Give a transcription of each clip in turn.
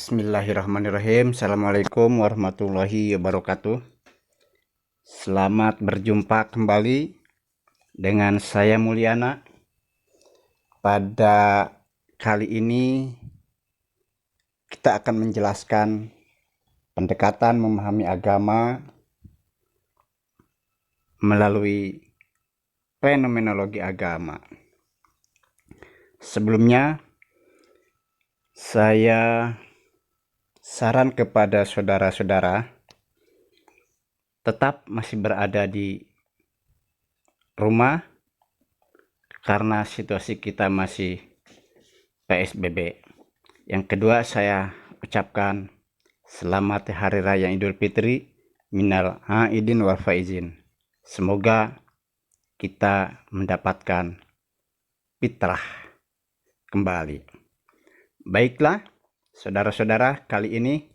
Bismillahirrahmanirrahim. Assalamualaikum warahmatullahi wabarakatuh. Selamat berjumpa kembali dengan saya Mulyana. Pada kali ini kita akan menjelaskan pendekatan memahami agama melalui fenomenologi agama. Sebelumnya saya saran kepada saudara-saudara tetap masih berada di rumah karena situasi kita masih PSBB. Yang kedua, saya ucapkan selamat Hari Raya Idul Fitri minal aidin wal faizin. Semoga kita mendapatkan fitrah kembali. Baiklah, saudara-saudara, kali ini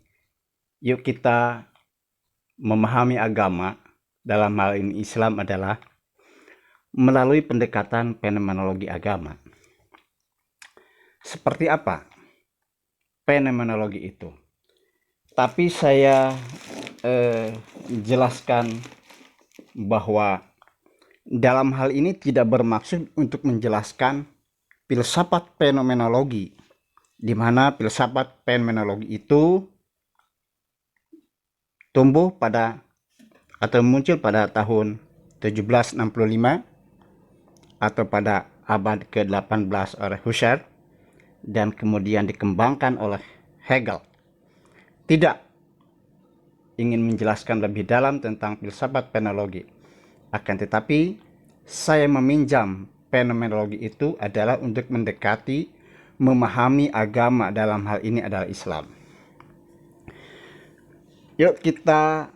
yuk kita memahami agama dalam hal ini Islam adalah melalui pendekatan fenomenologi agama. Seperti apa fenomenologi itu? Tapi saya jelaskan bahwa dalam hal ini tidak bermaksud untuk menjelaskan filsafat fenomenologi, di mana filsafat fenomenologi itu tumbuh pada atau muncul pada tahun 1765 atau pada abad ke-18 oleh Husserl dan kemudian dikembangkan oleh Hegel. Tidak ingin menjelaskan lebih dalam tentang filsafat fenomenologi, akan tetapi saya meminjam fenomenologi itu adalah untuk mendekati memahami agama, dalam hal ini adalah Islam. Yuk kita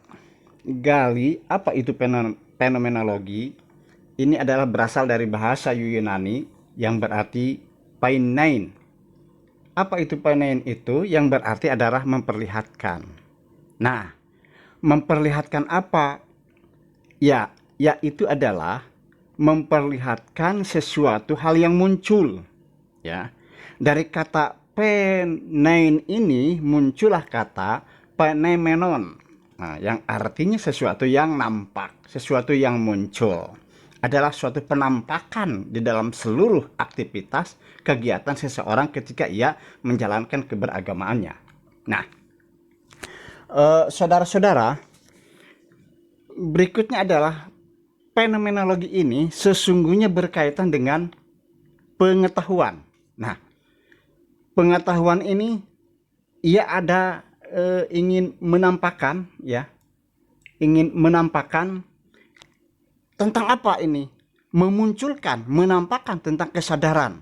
gali apa itu fenomenologi. Ini adalah berasal dari bahasa Yunani yang berarti painein. Apa itu painein itu? Yang berarti adalah memperlihatkan. Nah, memperlihatkan apa? Ya, yaitu adalah memperlihatkan sesuatu hal yang muncul. Ya, dari kata penein ini muncullah kata penemenon, yang artinya sesuatu yang nampak, sesuatu yang muncul, adalah suatu penampakan di dalam seluruh aktivitas kegiatan seseorang ketika ia menjalankan keberagamaannya. Nah, saudara-saudara, berikutnya adalah fenomenologi ini sesungguhnya berkaitan dengan pengetahuan. Nah, pengetahuan ini ia ada ingin menampakkan, ya, ingin menampakkan tentang apa ini? Memunculkan, menampakkan tentang kesadaran.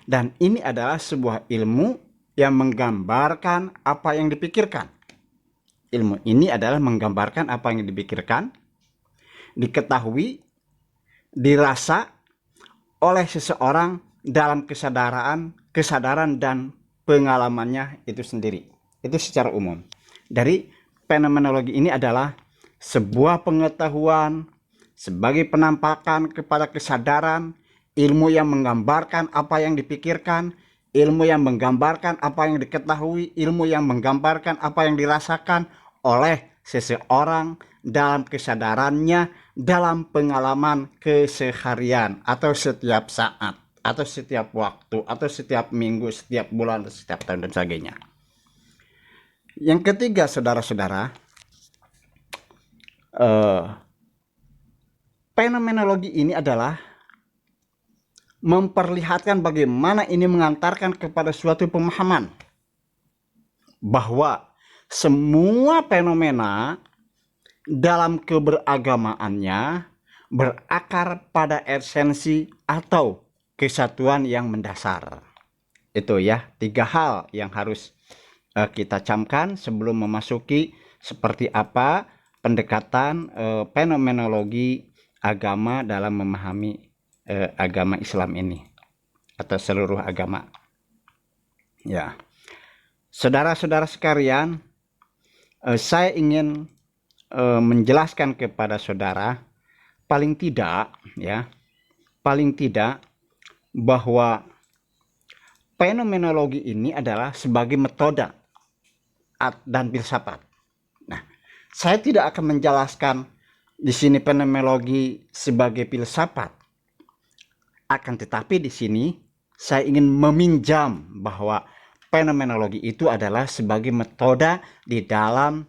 Dan ini adalah sebuah ilmu yang menggambarkan apa yang dipikirkan. Ilmu ini adalah menggambarkan apa yang dipikirkan, diketahui, dirasa oleh seseorang dalam kesadaran dan pengalamannya itu sendiri. Itu secara umum. Dari fenomenologi ini adalah sebuah pengetahuan sebagai penampakan kepada kesadaran, ilmu yang menggambarkan apa yang dipikirkan, ilmu yang menggambarkan apa yang diketahui, ilmu yang menggambarkan apa yang dirasakan oleh seseorang dalam kesadarannya, dalam pengalaman keseharian atau setiap saat, atau setiap waktu, atau setiap minggu, setiap bulan, setiap tahun, dan sebagainya. Yang ketiga, saudara-saudara, fenomenologi ini adalah memperlihatkan bagaimana ini mengantarkan kepada suatu pemahaman bahwa semua fenomena dalam keberagamaannya berakar pada esensi atau kesatuan yang mendasar. Itu ya, 3 hal yang harus kita camkan sebelum memasuki seperti apa pendekatan fenomenologi agama dalam memahami agama Islam ini atau seluruh agama. Ya, saudara-saudara sekalian, saya ingin menjelaskan kepada saudara paling tidak bahwa fenomenologi ini adalah sebagai metode syariat dan filsafat. Nah, saya tidak akan menjelaskan di sini fenomenologi sebagai filsafat. Akan tetapi di sini saya ingin meminjam bahwa fenomenologi itu adalah sebagai metode di dalam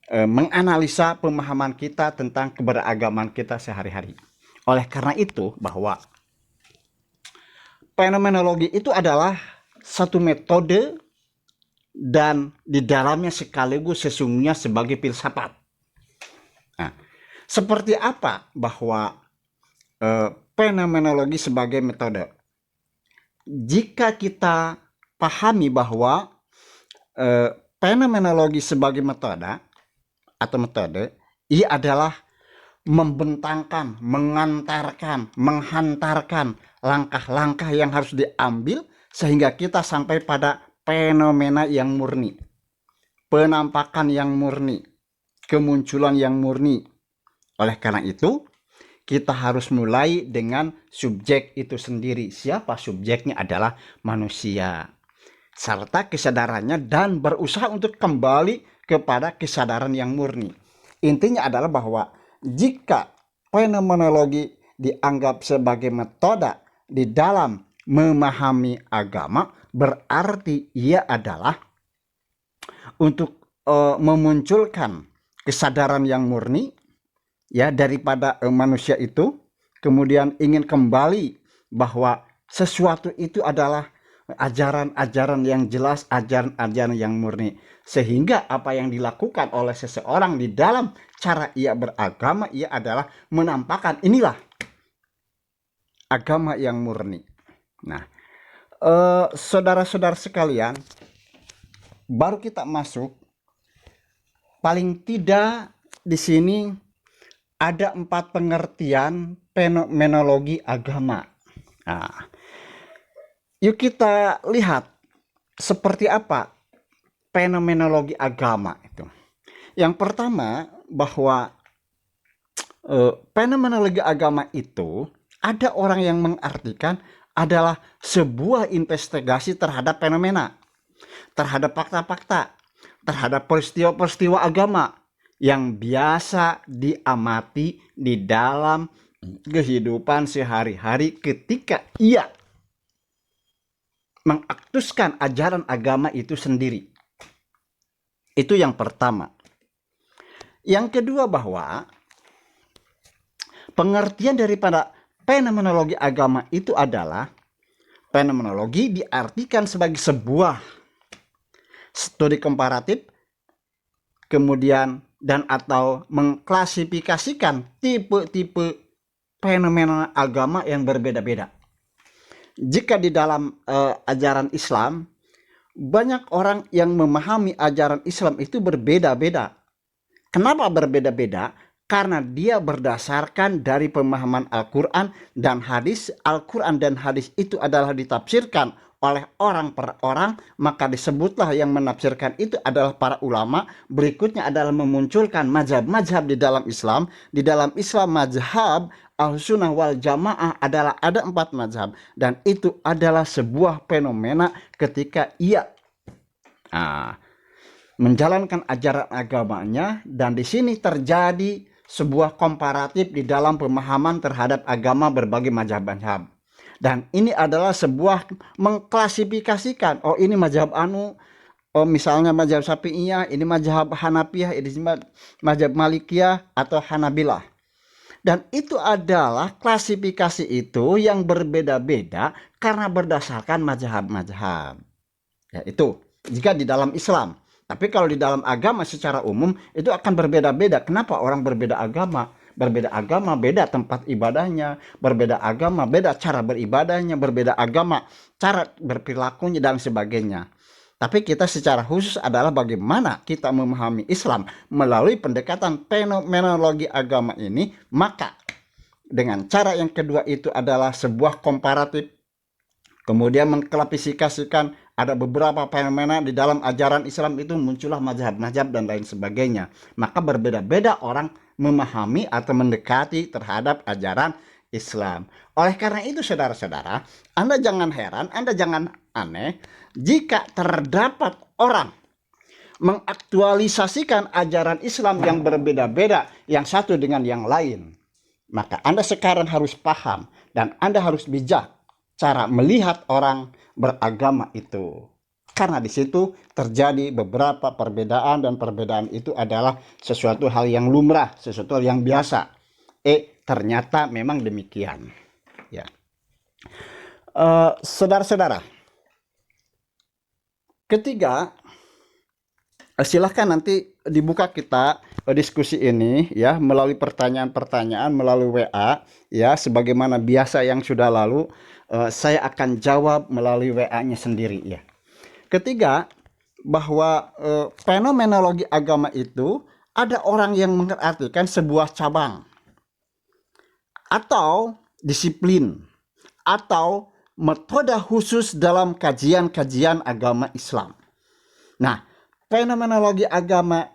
menganalisa pemahaman kita tentang keberagaman kita sehari-hari. Oleh karena itu bahwa fenomenologi itu adalah satu metode dan di dalamnya sekaligus sesungguhnya sebagai filsafat. Nah, seperti apa bahwa fenomenologi sebagai metode? Jika kita pahami bahwa fenomenologi sebagai metode atau metode, ia adalah membentangkan, mengantarkan, menghantarkan langkah-langkah yang harus diambil sehingga kita sampai pada fenomena yang murni, penampakan yang murni, kemunculan yang murni. Oleh karena itu, kita harus mulai dengan subjek itu sendiri. Siapa subjeknya? Adalah manusia. Serta kesadarannya dan berusaha untuk kembali kepada kesadaran yang murni. Intinya adalah bahwa jika fenomenologi dianggap sebagai metode di dalam memahami agama, berarti ia adalah untuk memunculkan kesadaran yang murni ya daripada manusia itu, kemudian ingin kembali bahwa sesuatu itu adalah ajaran-ajaran yang jelas, ajaran-ajaran yang murni, sehingga apa yang dilakukan oleh seseorang di dalam cara ia beragama, ia adalah menampakkan inilah agama yang murni. Nah, saudara-saudara sekalian, baru kita masuk, paling tidak di sini ada 4 pengertian fenomenologi agama. Nah, yuk kita lihat seperti apa fenomenologi agama itu. Yang pertama bahwa fenomenologi agama itu ada orang yang mengartikan adalah sebuah investigasi terhadap fenomena, terhadap fakta-fakta, terhadap peristiwa-peristiwa agama yang biasa diamati di dalam kehidupan sehari-hari ketika ia mengaktuskan ajaran agama itu sendiri. Itu yang pertama. Yang kedua bahwa pengertian daripada fenomenologi agama itu adalah fenomenologi diartikan sebagai sebuah studi komparatif, kemudian dan atau mengklasifikasikan tipe-tipe fenomena agama yang berbeda-beda. Jika di dalam ajaran Islam, banyak orang yang memahami ajaran Islam itu berbeda-beda. Kenapa berbeda-beda? Karena dia berdasarkan dari pemahaman Al-Quran dan hadis. Al-Quran dan hadis itu adalah ditafsirkan oleh orang per orang, maka disebutlah yang menafsirkan itu adalah para ulama. Berikutnya adalah memunculkan mazhab-mazhab di dalam Islam. Di dalam Islam mazhab Ahlussunnah wal Jamaah adalah ada 4 mazhab, dan itu adalah sebuah fenomena ketika ia menjalankan ajaran agamanya, dan di sini terjadi sebuah komparatif di dalam pemahaman terhadap agama berbagai mazhab-mazhab. Dan ini adalah sebuah mengklasifikasikan, oh ini mazhab anu, oh misalnya mazhab Syafi'iyah, ini mazhab Hanafiyah, ini mazhab Malikiyah atau Hanabilah. Dan itu adalah klasifikasi itu yang berbeda-beda karena berdasarkan mazhab-mazhab. Ya, itu jika di dalam Islam. Tapi kalau di dalam agama secara umum itu akan berbeda-beda. Kenapa orang berbeda agama? Berbeda agama, beda tempat ibadahnya, berbeda agama, beda cara beribadahnya, berbeda agama, cara berperilakunya dan sebagainya. Tapi kita secara khusus adalah bagaimana kita memahami Islam melalui pendekatan fenomenologi agama ini. Maka dengan cara yang kedua itu adalah sebuah komparatif, kemudian mengklasifikasikan ada beberapa fenomena di dalam ajaran Islam itu, muncullah mazhab-mazhab dan lain sebagainya. Maka berbeda-beda orang memahami atau mendekati terhadap ajaran Islam. Oleh karena itu saudara-saudara, Anda jangan heran, Anda jangan aneh jika terdapat orang mengaktualisasikan ajaran Islam yang berbeda-beda, yang satu dengan yang lain. Maka Anda sekarang harus paham dan Anda harus bijak cara melihat orang beragama itu. Karena di situ terjadi beberapa perbedaan dan perbedaan itu adalah sesuatu hal yang lumrah, sesuatu hal yang biasa. Ternyata memang demikian. Ya. Saudara-saudara, ketiga, silahkan nanti dibuka kita diskusi ini ya melalui pertanyaan-pertanyaan melalui WA ya, sebagaimana biasa yang sudah lalu. Saya akan jawab melalui WA-nya sendiri ya. Ketiga, bahwa fenomenologi agama itu ada orang yang mengartikan sebuah cabang atau disiplin atau metode khusus dalam kajian-kajian agama Islam. Nah, fenomenologi agama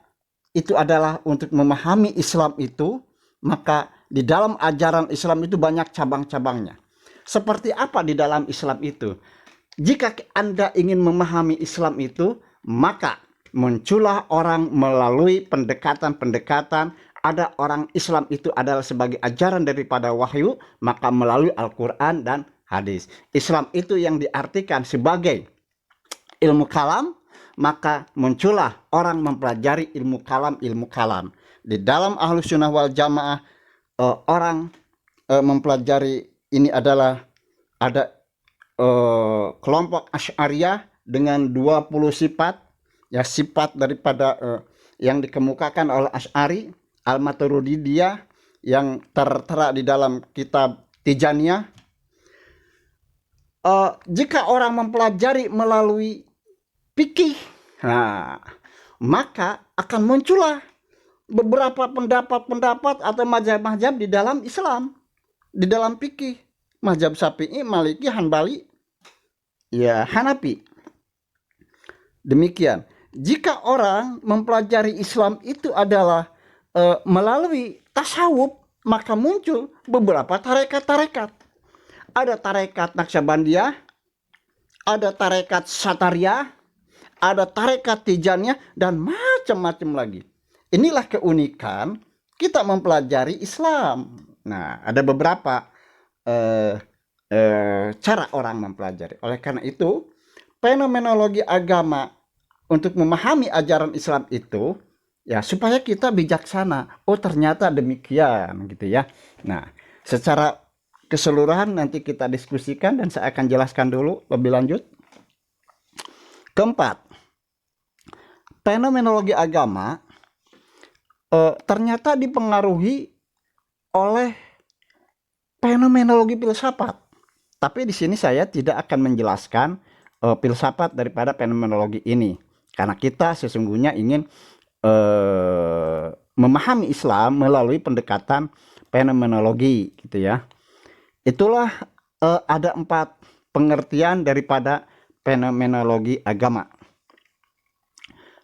itu adalah untuk memahami Islam itu, maka di dalam ajaran Islam itu banyak cabang-cabangnya. Seperti apa di dalam Islam itu? Jika Anda ingin memahami Islam itu, maka muncullah orang melalui pendekatan-pendekatan. Ada orang Islam itu adalah sebagai ajaran daripada wahyu, maka melalui Al-Quran dan hadis. Islam itu yang diartikan sebagai ilmu kalam, maka muncullah orang mempelajari ilmu kalam. Di dalam Ahlus Sunnah wal Jamaah, orang mempelajari ini adalah ada kelompok Asy'ariyah dengan 20 sifat, ya, sifat daripada yang dikemukakan oleh Asy'ari, Al-Maturidiyah yang tertera di dalam kitab Tijaniyah. Jika orang mempelajari melalui fikih, nah, maka akan muncullah beberapa pendapat-pendapat atau mazhab-mazhab di dalam Islam, di dalam fikih, mazhab Syafi'i, Maliki, Hanbali, ya Hanafi. Demikian. Jika orang mempelajari Islam itu adalah melalui tasawuf, maka muncul beberapa tarekat-tarekat. Ada tarekat Naqsyabandiyah, ada tarekat Satariyah, ada tarekat Tijaniyah, dan macam-macam lagi. Inilah keunikan kita mempelajari Islam. Nah, ada beberapa cara orang mempelajari. Oleh karena itu, fenomenologi agama untuk memahami ajaran Islam itu, ya, supaya kita bijaksana. Oh, ternyata demikian gitu ya. Nah, secara keseluruhan nanti kita diskusikan dan saya akan jelaskan dulu lebih lanjut. Keempat, fenomenologi agama ternyata dipengaruhi oleh fenomenologi filsafat. Tapi di sini saya tidak akan menjelaskan filsafat daripada fenomenologi ini, karena kita sesungguhnya ingin memahami Islam melalui pendekatan fenomenologi gitu ya. Itulah ada 4 pengertian daripada fenomenologi agama.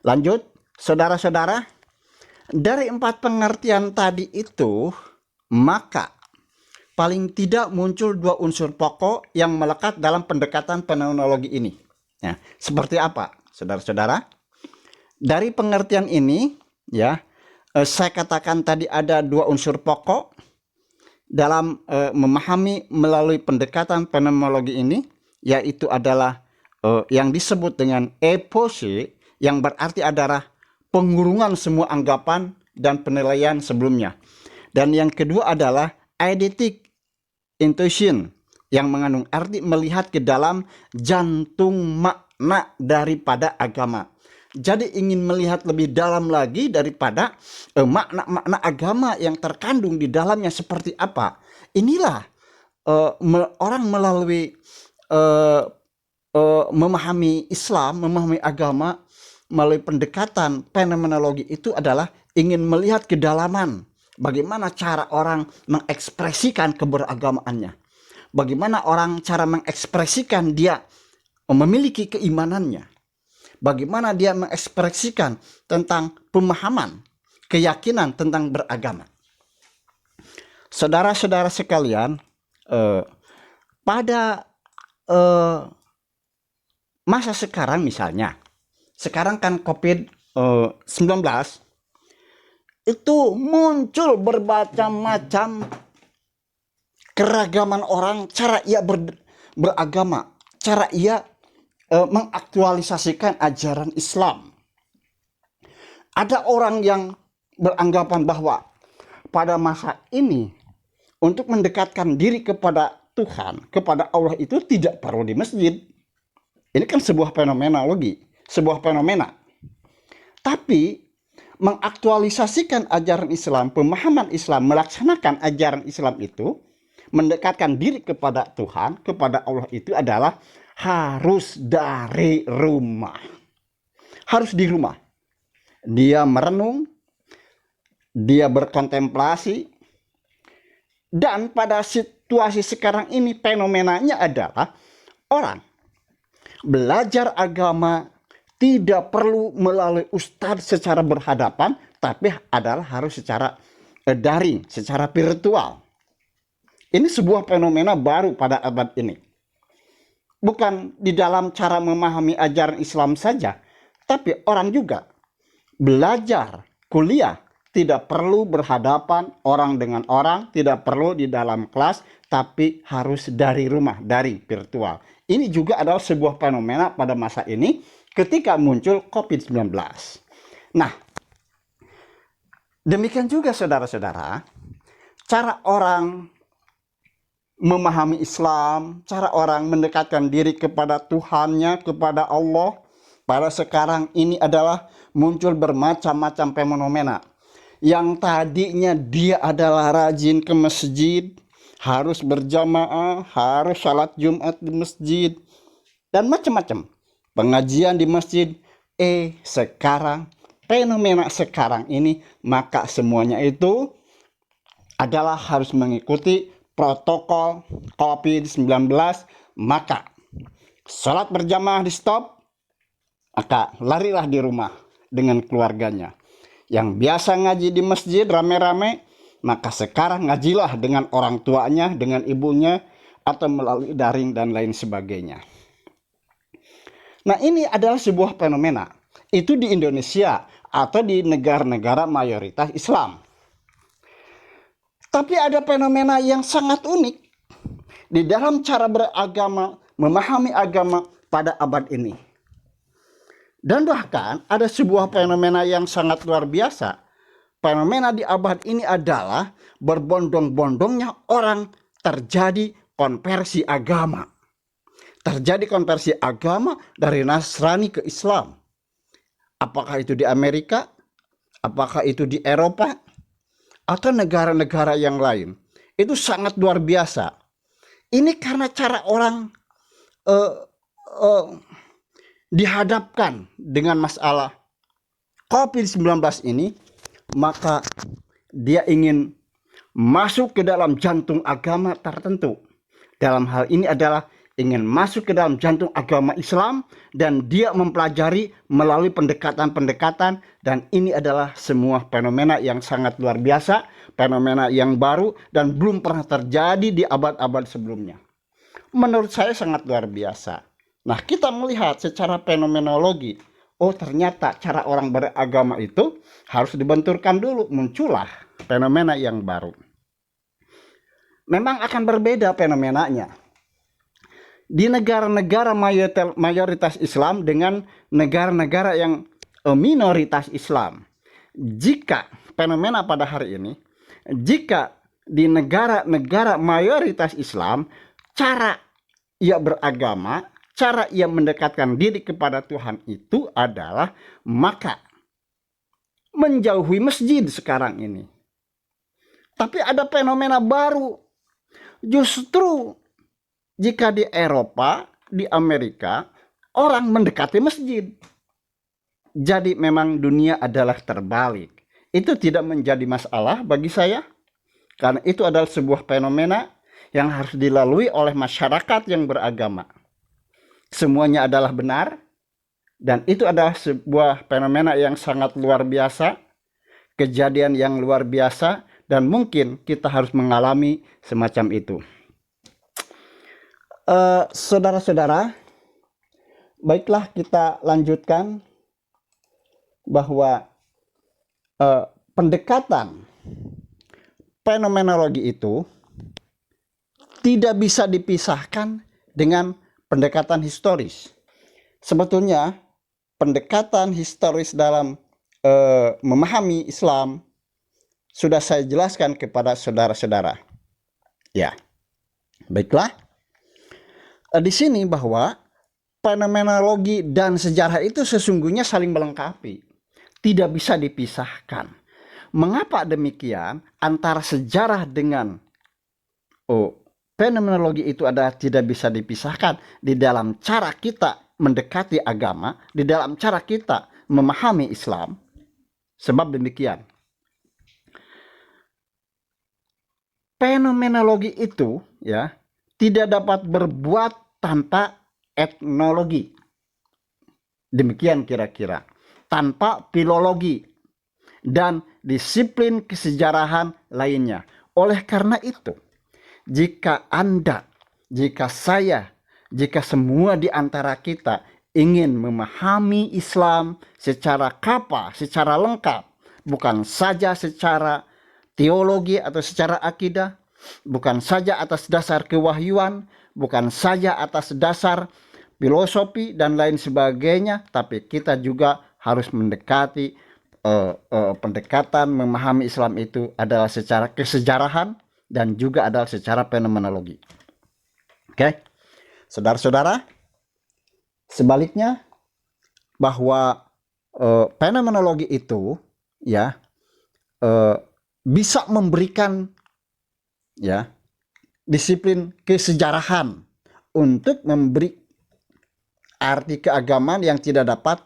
Lanjut, saudara-saudara, dari 4 pengertian tadi itu, maka paling tidak muncul 2 unsur pokok yang melekat dalam pendekatan fenomenologi ini. Ya, seperti apa, saudara-saudara? Dari pengertian ini, ya, saya katakan tadi ada 2 unsur pokok dalam memahami melalui pendekatan fenomenologi ini, yaitu adalah yang disebut dengan epose, yang berarti adalah pengurungan semua anggapan dan penilaian sebelumnya. Dan yang kedua adalah eidetic intuition, yang mengandung arti melihat ke dalam jantung makna daripada agama. Jadi ingin melihat lebih dalam lagi daripada makna-makna agama yang terkandung di dalamnya seperti apa. Inilah orang melalui memahami Islam, memahami agama melalui pendekatan fenomenologi itu adalah ingin melihat kedalaman. Bagaimana cara orang mengekspresikan keberagamaannya. Bagaimana orang cara mengekspresikan dia memiliki keimanannya. Bagaimana dia mengekspresikan tentang pemahaman, keyakinan tentang beragama. Saudara-saudara sekalian, pada masa sekarang misalnya, sekarang kan COVID 19 itu muncul bermacam-macam keragaman orang, cara ia beragama, cara ia mengaktualisasikan ajaran Islam. Ada orang yang beranggapan bahwa pada masa ini untuk mendekatkan diri kepada Tuhan, kepada Allah itu tidak perlu di masjid. Ini kan sebuah fenomenologi, sebuah fenomena. Tapi mengaktualisasikan ajaran Islam, pemahaman Islam, melaksanakan ajaran Islam itu, mendekatkan diri kepada Tuhan, kepada Allah itu adalah harus dari rumah. Harus di rumah. Dia merenung, dia berkontemplasi, dan pada situasi sekarang ini fenomenanya adalah orang belajar agama tidak perlu melalui ustadz secara berhadapan, tapi adalah harus secara daring, secara virtual. Ini sebuah fenomena baru pada abad ini. Bukan di dalam cara memahami ajaran Islam saja, tapi orang juga belajar, kuliah, tidak perlu berhadapan orang dengan orang, tidak perlu di dalam kelas, tapi harus dari rumah, dari virtual. Ini juga adalah sebuah fenomena pada masa ini ketika muncul COVID-19. Nah, demikian juga saudara-saudara, cara orang memahami Islam, cara orang mendekatkan diri kepada Tuhannya, kepada Allah, pada sekarang ini adalah muncul bermacam-macam fenomena. Yang tadinya dia adalah rajin ke masjid, harus berjamaah, harus salat Jumat di masjid, dan macam-macam pengajian di masjid. Sekarang, fenomena sekarang ini, maka semuanya itu adalah harus mengikuti protokol COVID-19, maka salat berjamaah di stop, maka larilah di rumah dengan keluarganya. Yang biasa ngaji di masjid rame-rame, maka sekarang ngajilah dengan orang tuanya, dengan ibunya, atau melalui daring dan lain sebagainya. Nah, ini adalah sebuah fenomena. Itu di Indonesia atau di negara-negara mayoritas Islam. Tapi ada fenomena yang sangat unik di dalam cara beragama, memahami agama pada abad ini. Dan bahkan ada sebuah fenomena yang sangat luar biasa. Fenomena di abad ini adalah berbondong-bondongnya orang terjadi konversi agama. Terjadi konversi agama dari Nasrani ke Islam. Apakah itu di Amerika? Apakah itu di Eropa? Atau negara-negara yang lain? Itu sangat luar biasa. Ini karena cara orang dihadapkan dengan masalah COVID-19 ini, maka dia ingin masuk ke dalam jantung agama tertentu. Dalam hal ini adalah ingin masuk ke dalam jantung agama Islam, dan dia mempelajari melalui pendekatan-pendekatan, dan ini adalah semua fenomena yang sangat luar biasa, fenomena yang baru dan belum pernah terjadi di abad-abad sebelumnya. Menurut saya sangat luar biasa. Nah, kita melihat secara fenomenologi, ternyata cara orang beragama itu harus dibenturkan dulu, muncullah fenomena yang baru. Memang akan berbeda fenomenanya di negara-negara mayoritas Islam dengan negara-negara yang minoritas Islam. Jika fenomena pada hari ini, jika di negara-negara mayoritas Islam, cara ia beragama, cara ia mendekatkan diri kepada Tuhan itu adalah maka menjauhi masjid sekarang ini. Tapi ada fenomena baru. Justru jika di Eropa, di Amerika, orang mendekati masjid. Jadi memang dunia adalah terbalik. Itu tidak menjadi masalah bagi saya, karena itu adalah sebuah fenomena yang harus dilalui oleh masyarakat yang beragama. Semuanya adalah benar, dan itu adalah sebuah fenomena yang sangat luar biasa, kejadian yang luar biasa, dan mungkin kita harus mengalami semacam itu. Saudara-saudara, baiklah kita lanjutkan. bahwa pendekatan fenomenologi itu tidak bisa dipisahkan dengan pendekatan historis. Sebetulnya pendekatan historis dalam memahami Islam sudah saya jelaskan kepada saudara-saudara. Ya, baiklah. Di sini bahwa fenomenologi dan sejarah itu sesungguhnya saling melengkapi, tidak bisa dipisahkan. Mengapa demikian? Antara sejarah dengan fenomenologi itu adalah tidak bisa dipisahkan di dalam cara kita mendekati agama, di dalam cara kita memahami Islam. Sebab demikian, fenomenologi itu ya tidak dapat berbuat tanpa etnologi. Demikian kira-kira. Tanpa filologi dan disiplin kesejarahan lainnya. Oleh karena itu, jika Anda, jika saya, jika semua di antara kita ingin memahami Islam secara kapa, secara lengkap, bukan saja secara teologi atau secara akidah, bukan saja atas dasar kewahyuan, bukan saja atas dasar filosofi dan lain sebagainya, tapi kita juga harus mendekati pendekatan memahami Islam itu adalah secara kesejarahan dan juga adalah secara fenomenologi. Oke, saudara-saudara, sebaliknya bahwa fenomenologi itu ya bisa memberikan ya disiplin kesejarahan untuk memberi arti keagamaan yang tidak dapat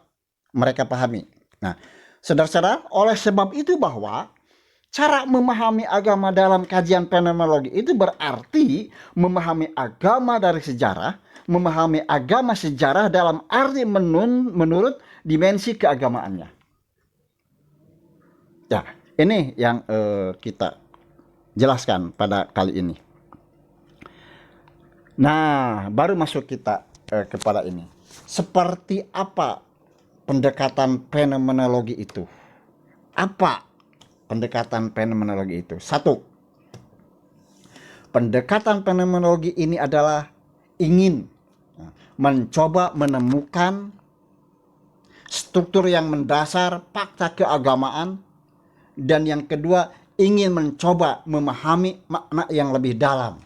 mereka pahami. Nah, saudara-saudara, oleh sebab itu bahwa cara memahami agama dalam kajian fenomenologi itu berarti memahami agama dari sejarah, memahami agama sejarah dalam arti menurut dimensi keagamaannya. Ya, ini yang kita jelaskan pada kali ini. Nah, baru masuk kita kepada ini. Seperti apa pendekatan fenomenologi itu? Apa pendekatan fenomenologi itu? Satu, pendekatan fenomenologi ini adalah ingin mencoba menemukan struktur yang mendasar fakta keagamaan, dan yang kedua ingin mencoba memahami makna yang lebih dalam.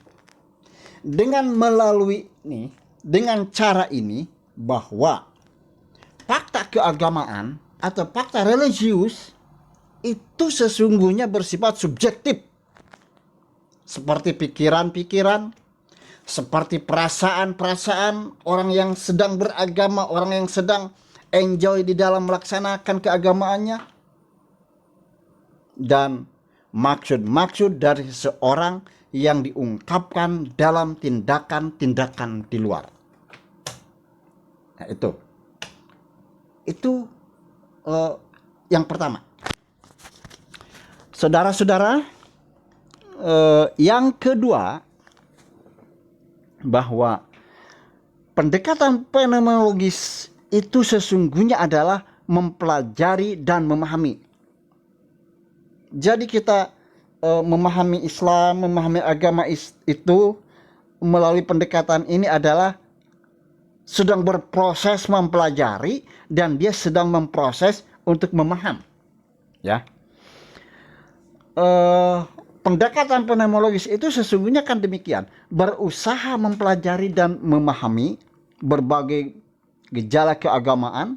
Dengan melalui ini, dengan cara ini, bahwa fakta keagamaan atau fakta religius itu sesungguhnya bersifat subjektif, seperti pikiran-pikiran, seperti perasaan-perasaan orang yang sedang beragama, orang yang sedang enjoy di dalam melaksanakan keagamaannya, dan maksud-maksud dari seseorang yang diungkapkan dalam tindakan-tindakan di luar. Nah, itu yang pertama. Saudara-saudara, yang kedua, bahwa pendekatan fenomenologis itu sesungguhnya adalah mempelajari dan memahami. Jadi kita memahami Islam, memahami agama itu melalui pendekatan ini adalah sedang berproses mempelajari dan dia sedang memproses untuk memaham. Ya. Pendekatan fenomenologis itu sesungguhnya kan demikian, berusaha mempelajari dan memahami berbagai gejala keagamaan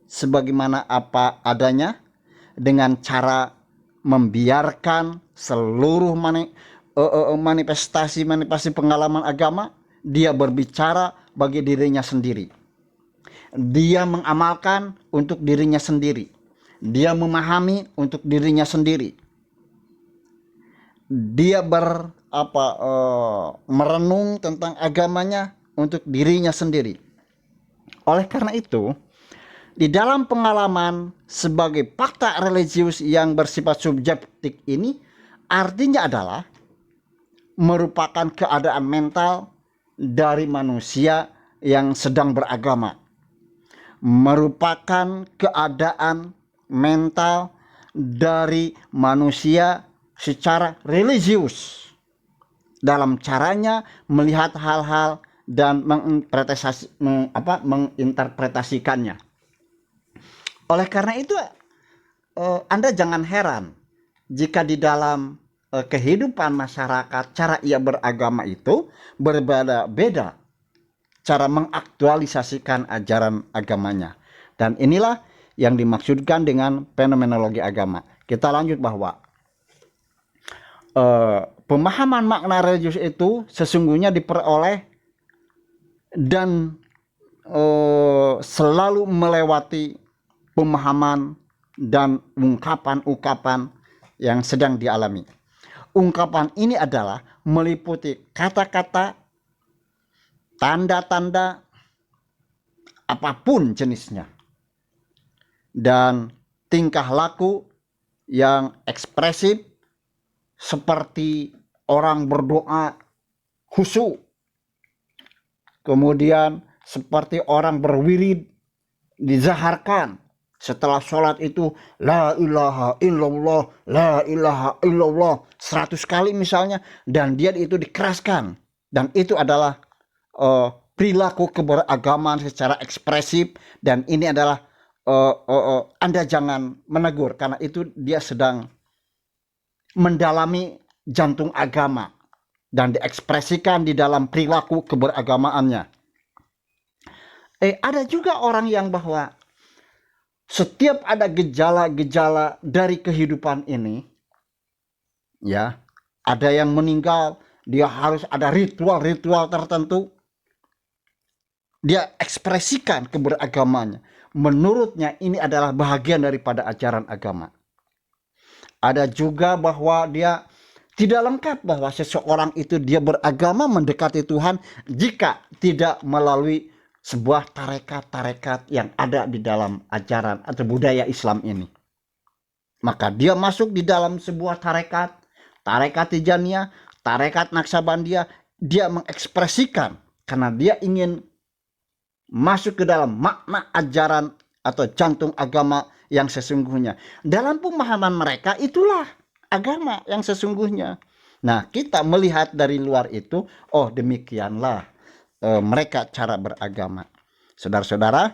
sebagaimana apa adanya, dengan cara membiarkan seluruh manifestasi pengalaman agama dia berbicara bagi dirinya sendiri. Dia mengamalkan untuk dirinya sendiri. Dia memahami untuk dirinya sendiri. Dia merenung tentang agamanya untuk dirinya sendiri. Oleh karena itu, di dalam pengalaman sebagai fakta religius yang bersifat subjektif ini, artinya adalah merupakan keadaan mental dari manusia yang sedang beragama. merupakan keadaan mental dari manusia secara religius dalam caranya melihat hal-hal dan menginterpretasikannya. Oleh karena itu, Anda jangan heran jika di dalam kehidupan masyarakat cara ia beragama itu berbeda-beda cara mengaktualisasikan ajaran agamanya. Dan inilah yang dimaksudkan dengan fenomenologi agama. Kita lanjut bahwa pemahaman makna religius itu sesungguhnya diperoleh dan selalu melewati pemahaman dan ungkapan-ungkapan yang sedang dialami. Ungkapan ini adalah meliputi kata-kata, tanda-tanda, apapun jenisnya, dan tingkah laku yang ekspresif seperti orang berdoa khusyuk, kemudian seperti orang berwirid dizaharkan setelah sholat itu la ilaha illallah, la ilaha illallah 100 kali misalnya, dan dia itu dikeraskan, dan itu adalah perilaku keberagaman secara ekspresif. Dan ini adalah Anda jangan menegur karena itu dia sedang mendalami jantung agama dan diekspresikan di dalam perilaku keberagamaannya. Ada juga orang yang bahwa setiap ada gejala-gejala dari kehidupan ini, ya, ada yang meninggal, dia harus ada ritual-ritual tertentu. Dia ekspresikan keberagamannya. Menurutnya ini adalah bahagian daripada ajaran agama. Ada juga bahwa dia tidak lengkap bahwa seseorang itu dia beragama mendekati Tuhan jika tidak melalui sebuah tarekat-tarekat yang ada di dalam ajaran atau budaya Islam ini. Maka dia masuk di dalam sebuah tarekat Tijaniyah, tarekat Naksabandia, dia mengekspresikan karena dia ingin masuk ke dalam makna ajaran atau jantung agama yang sesungguhnya. Dalam pemahaman mereka itulah agama yang sesungguhnya. Nah, kita melihat dari luar itu, oh demikianlah mereka cara beragama. Saudara-saudara,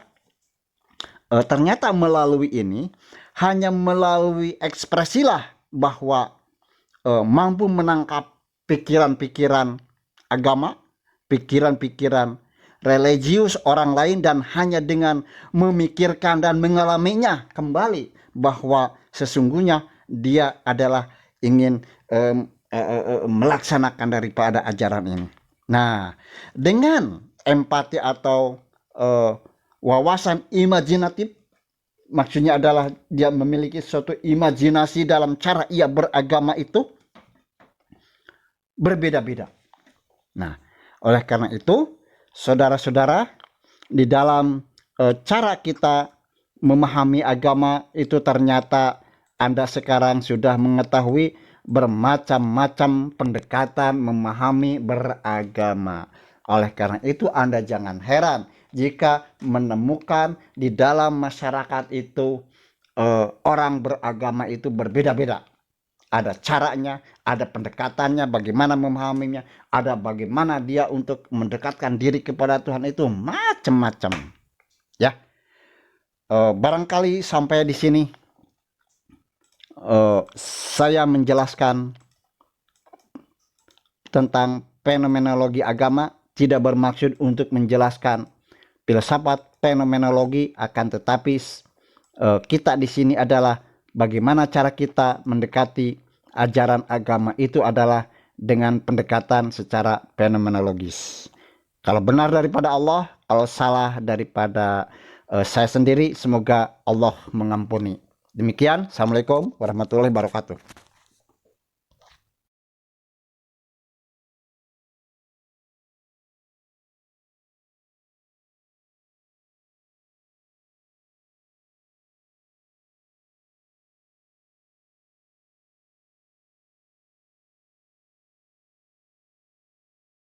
ternyata melalui ini, hanya melalui ekspresilah bahwa mampu menangkap pikiran-pikiran agama, pikiran-pikiran religius orang lain, dan hanya dengan memikirkan dan mengalaminya kembali bahwa sesungguhnya dia adalah ingin melaksanakan daripada ajaran ini. Nah, dengan empati atau wawasan imajinatif, maksudnya adalah dia memiliki suatu imajinasi dalam cara ia beragama itu berbeda-beda. Nah, oleh karena itu, saudara-saudara, di dalam cara kita memahami agama itu ternyata Anda sekarang sudah mengetahui bermacam-macam pendekatan memahami beragama. Oleh karena itu Anda jangan heran jika menemukan di dalam masyarakat itu orang beragama itu berbeda-beda. Ada caranya, ada pendekatannya, bagaimana memahaminya, ada bagaimana dia untuk mendekatkan diri kepada Tuhan, itu macam-macam. Ya, barangkali sampai di sini saya menjelaskan tentang fenomenologi agama, tidak bermaksud untuk menjelaskan filsafat fenomenologi, akan tetapi kita di sini adalah bagaimana cara kita mendekati ajaran agama itu adalah dengan pendekatan secara fenomenologis. Kalau benar daripada Allah, kalau salah daripada saya sendiri, semoga Allah mengampuni. Demikian, Assalamualaikum warahmatullahi wabarakatuh.